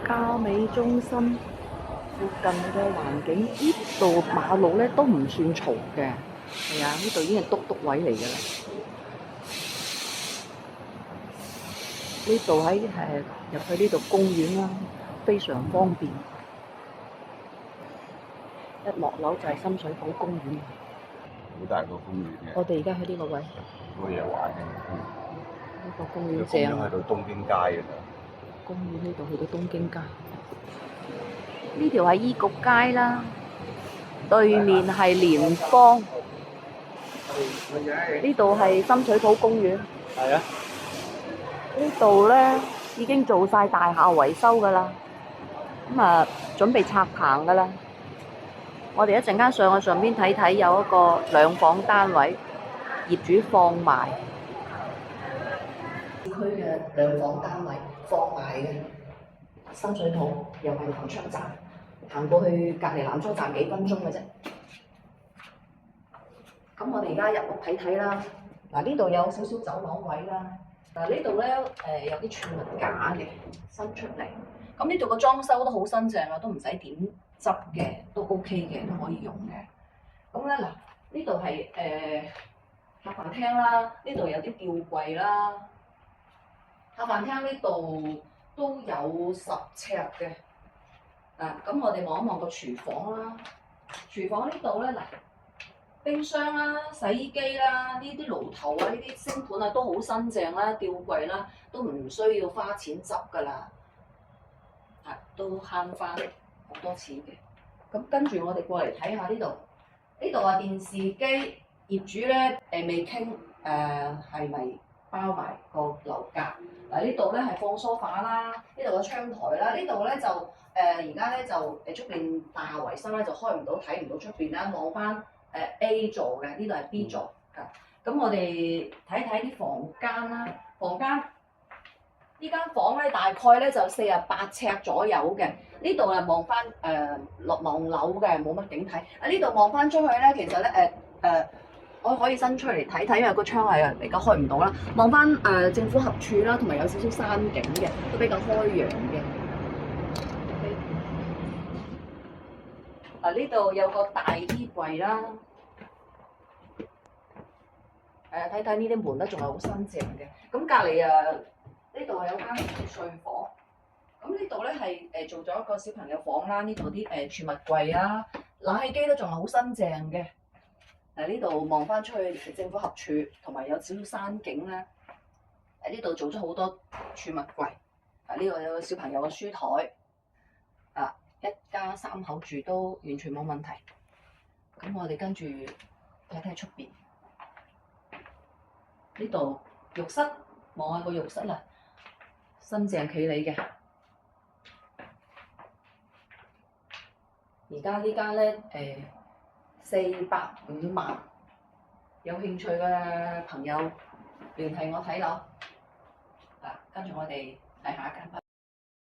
嘉美中心附近嘅環境，呢度馬路咧都唔算嘈嘅，係啊，呢度已經係篤篤位嚟㗎啦。呢度喺入去呢度公園啦，非常方便。一落樓就係深水埗公園。好大個公園嘅。我哋而家喺呢個位。好多嘢玩嘅。呢個公園正。正。去到東京街㗎啦。公園呢度去到東京街。呢條係醫局街啦，對面係蓮芳。呢度係深水埗公園。係啊。呢度咧已經做晒大廈維修㗎啦，咁啊準備拆棚㗎啦。我哋一陣間上去上邊睇睇，有一個兩房單位，業主放賣。市區嘅兩房單位放賣嘅，深水埗又係南昌站，行過去隔離南昌站幾分鐘嘅啫。咁我哋而家入屋睇睇啦。嗱，呢度有少少走廊位啦。嗱，呢度咧有啲儲物架嘅伸出嚟。咁呢度個裝修都好新淨啊，都唔使點執嘅，都 OK 嘅，都可以用嘅。咁咧嗱，呢度係客飯廳啦，呢度有啲吊櫃啦。客飯廳呢度都有10尺嘅。咁我哋望一望個廚房啦。廚房呢度咧嗱，冰箱啦、洗衣機啦、呢啲爐頭啊、呢啲星盤啊都好新淨啦，吊櫃啦都唔需要花錢執㗎啦，都慳翻好多錢嘅。咁跟住我哋過嚟睇下呢度，呢度啊電視機業主咧未傾係咪包埋個樓價？嗱呢度咧係放梳化啦，呢度個窗台啦，呢度咧就而家咧就出邊大廈維修咧就開唔到睇唔到出邊啦，望翻。A 座嘅，呢度係 B 座㗎。咁我哋睇睇啲房間啦。房間呢間房咧大概咧就48尺左右嘅。呢度啊望翻望樓嘅，冇乜景睇。呢度望翻出去咧，其實咧我可以伸出嚟睇睇，因為個窗係而家開唔到啦。望翻政府合署啦，同埋有少少山景嘅，都比較開揚嘅。呢度有個大衣櫃啦。睇睇呢啲門咧，仲係好新淨嘅。咁隔離呢度係有間睡房。咁呢度咧係做咗一個小朋友房啦。呢度啲儲物櫃啊、冷氣機都仲係好新淨嘅。呢度望翻出去政府合署，同埋有少少山景咧。呢度做咗好多儲物櫃。呢度有個小朋友嘅書台。一家3口住都完全冇問題。咁我哋跟住睇睇出邊。呢度浴室，望下個浴室啦，新淨企理嘅。而家呢間咧450萬，有興趣嘅朋友聯繫我睇樓。跟住我哋睇下一間。